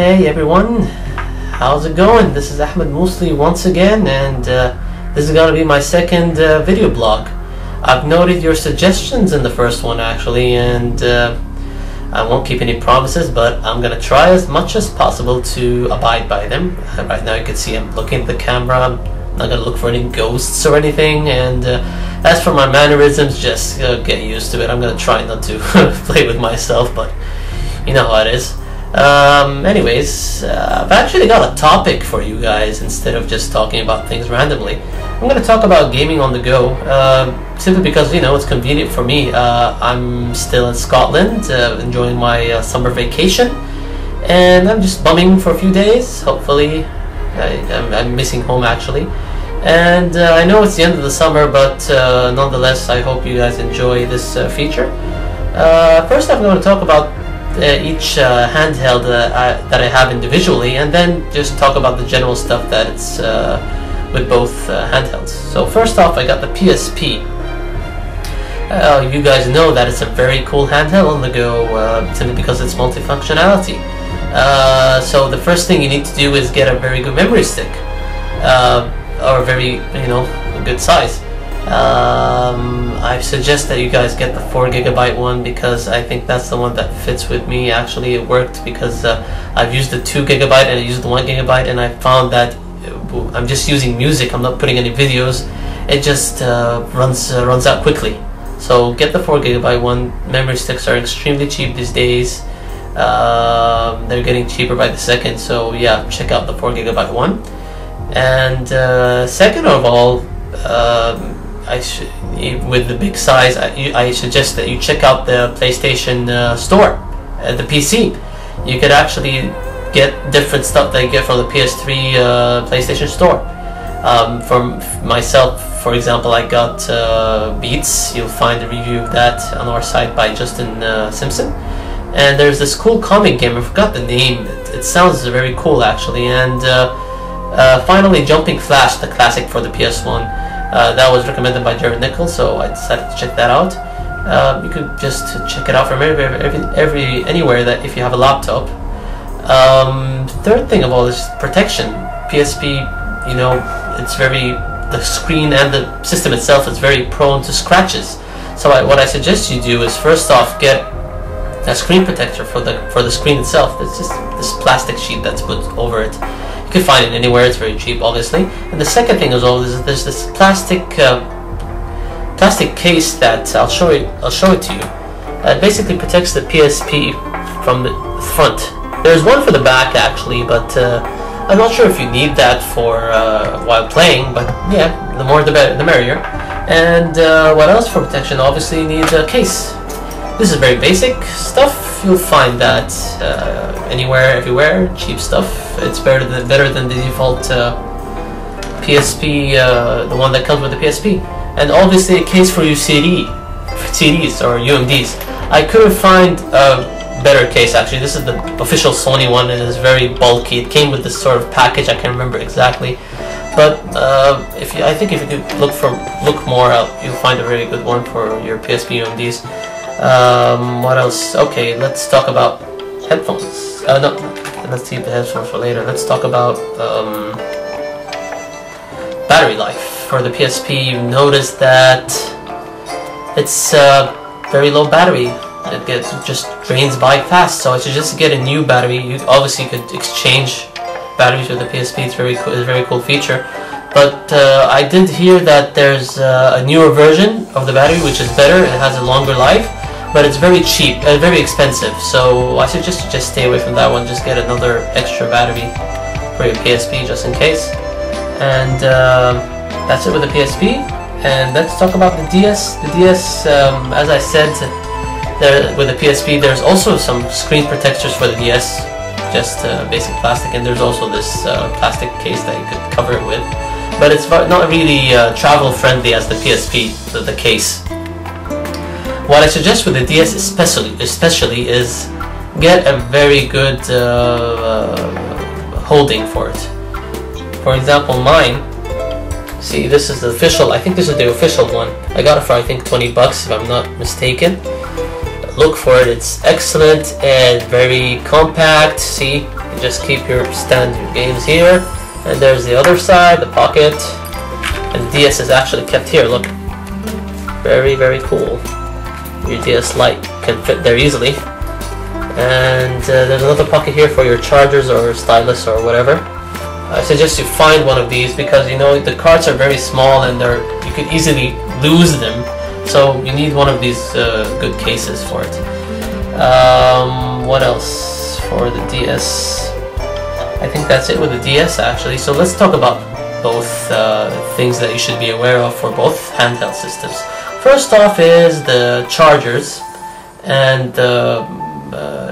Hey everyone, how's it going? This is Ahmad Mosly once again, and this is gonna be my second video blog. I've noted your suggestions in the first one actually, and I won't keep any promises, but I'm gonna try as much as possible to abide by them. Right now you can see I'm looking at the camera. I'm not gonna look for any ghosts or anything, and as for my mannerisms, just get used to it. I'm gonna try not to play with myself, but you know how it is. Anyways, I've actually got a topic for you guys instead of just talking about things randomly. I'm going to talk about gaming on the go, simply because, you know, it's convenient for me. I'm still in Scotland, enjoying my summer vacation, and I'm just bumming for a few days. Hopefully, I'm missing home actually. And I know it's the end of the summer, but nonetheless, I hope you guys enjoy this feature. First, I'm going to talk about each handheld that I have individually, and then just talk about the general stuff that it's with both handhelds. So first off, I got the PSP. You guys know that it's a very cool handheld on the go, simply because it's multifunctionality. So the first thing you need to do is get a very good memory stick, or a very, you know, good size. I suggest that you guys get the 4GB one, because I think that's the one that fits with me. Actually, it worked because I've used the 2GB and I used the 1GB, and I found that I'm just using music. I'm not putting any videos. It just runs out quickly. So get the 4GB one. Memory sticks are extremely cheap these days. They're getting cheaper by the second. So yeah, check out the 4GB one. And second of all, with the big size, I suggest that you check out the PlayStation store, the PC. You could actually get different stuff that you get from the PS3 PlayStation store. For myself, for example, I got Beats. You'll find a review of that on our site by Justin Simpson. And there's this cool comic game, I forgot the name. It sounds very cool actually. And finally, Jumping Flash, the classic for the PS1. That was recommended by Jared Nichols, so I decided to check that out. You can just check it out from anywhere that if you have a laptop. Third thing of all is protection. PSP, you know, it's the screen and the system itself is very prone to scratches. So what I suggest you do is first off get a screen protector for the screen itself. It's just this plastic sheet that's put over it. You can find it anywhere. It's very cheap, obviously. And the second thing as well is there's this plastic case that I'll show it to you. It basically protects the PSP from the front. There's one for the back actually, but I'm not sure if you need that for while playing. But yeah, the more the better, the merrier. And what else for protection? Obviously, you need a case. This is very basic stuff. You'll find that anywhere, everywhere. Cheap stuff. It's better than the default PSP, the one that comes with the PSP. And obviously a case for your CDs or UMDs. I couldn't find a better case actually. This is the official Sony one. It is very bulky. It came with this sort of package. I can't remember exactly. But I think if you could look more out, you'll find a very good one for your PSP UMDs. What else? Okay, let's talk about headphones. No, let's keep the headphones for later. Let's talk about battery life. For the PSP, you notice that it's very low battery. It just drains by fast. So I suggest get a new battery. You obviously could exchange batteries with the PSP. It's a very cool feature. But I did hear that there's a newer version of the battery which is better. It has a longer life, but it's very cheap, very expensive. So I suggest you just stay away from that one. Just get another extra battery for your PSP just in case. And that's it with the PSP. And let's talk about the DS. The DS, as I said, with the PSP, there's also some screen protectors for the DS, just basic plastic, and there's also this plastic case that you could cover it with. But it's not really travel friendly as the PSP, the case. What I suggest with the DS especially is get a very good holding for it. For example, mine, see, this is the official, I think this is the official one. I got it for I think 20 bucks if I'm not mistaken. look for it. It's excellent and very compact. See, you just keep your games here, and there's the other side, the pocket, and the DS is actually kept here. Look, very, very cool. Your DS Lite can fit there easily. And there's another pocket here for your chargers or stylus or whatever. I suggest you find one of these because, you know, the cards are very small and you could easily lose them. So you need one of these good cases for it. What else for the DS? I think that's it with the DS actually. So let's talk about both things that you should be aware of for both handheld systems. First off is the chargers and the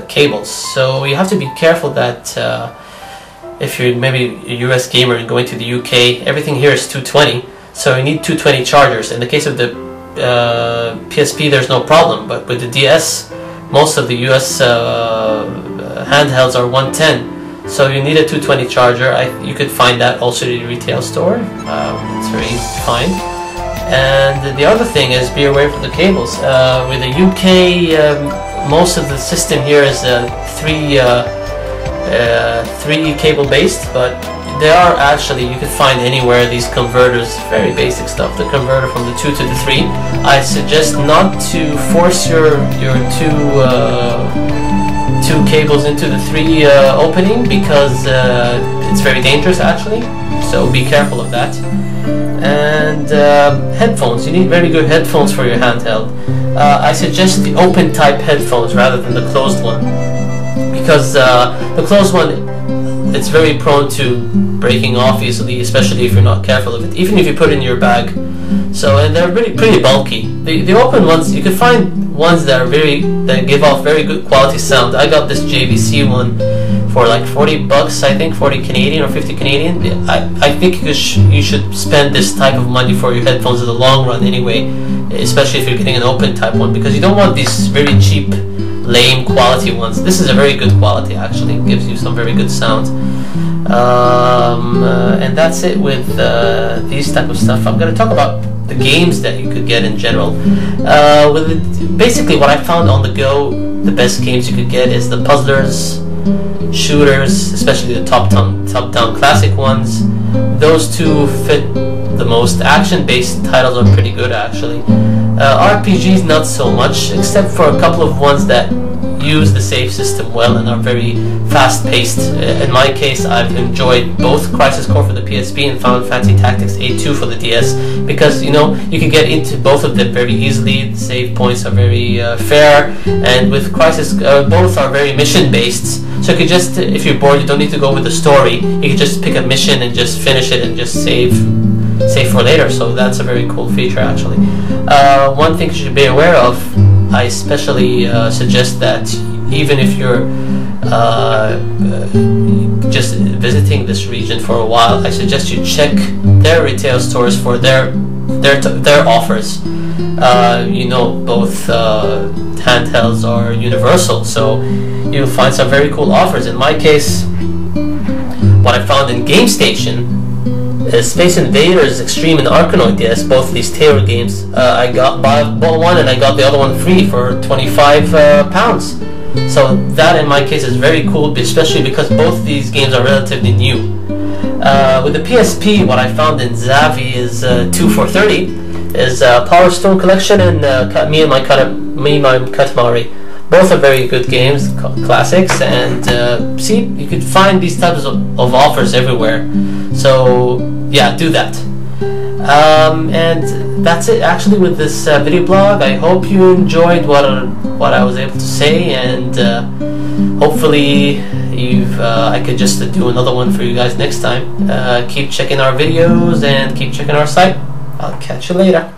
cables. So you have to be careful that if you're maybe a US gamer and going to the UK, everything here is 220, so you need 220 chargers. In the case of the PSP, there's no problem, but with the DS, most of the US handhelds are 110, so you need a 220 charger. You could find that also in the retail store. It's very easy to find. And the other thing is be aware of the cables. With the UK, most of the system here is three cable based, but there are actually, you can find anywhere these converters, very basic stuff, the converter from the 2 to the 3. I suggest not to force your two cables into the 3 opening because it's very dangerous actually, so be careful of that. And headphones, you need very good headphones for your handheld. I suggest the open type headphones rather than the closed one, because the closed one, it's very prone to breaking off easily, especially if you're not careful of it, even if you put it in your bag. So, and they're really pretty bulky. The open ones, you can find ones that give off very good quality sound. I got this JVC one for like 40 bucks, I think, 40 Canadian or 50 Canadian. I think you should spend this type of money for your headphones in the long run anyway, especially if you're getting an open type one, because you don't want these very cheap, lame quality ones. This is a very good quality actually, it gives you some very good sound. And that's it with these type of stuff. I'm going to talk about the games that you could get in general. Basically what I found on the go, the best games you could get is the puzzlers, shooters, especially the top-down classic ones. Those two fit the most. Action-based titles are pretty good actually. RPGs not so much, except for a couple of ones that use the save system well and are very fast-paced. In my case, I've enjoyed both Crisis Core for the PSP and Final Fantasy Tactics A2 for the DS, because you know you can get into both of them very easily. The save points are very fair, and with Crisis, both are very mission-based. So you can just, if you're bored, you don't need to go with the story. You can just pick a mission and just finish it and just save for later. So that's a very cool feature actually. One thing you should be aware of, I especially suggest that even if you're just visiting this region for a while, I suggest you check their retail stores for their offers. You know, both handhelds are universal, so you'll find some very cool offers. In my case, what I found in GameStation is Space Invaders Extreme and Arkanoid DS, both these Taylor games. I bought one and I got the other one free for 25 pounds. So that in my case is very cool, especially because both these games are relatively new. With the PSP, what I found in Xavi is 2 for 30 is Power Stone Collection and Me and My Katamari. Both are very good games, classics, and see, you could find these types of offers everywhere. So yeah, do that. And that's it actually with this video blog. I hope you enjoyed what I was able to say, and hopefully I could just do another one for you guys next time. Keep checking our videos and keep checking our site. I'll catch you later.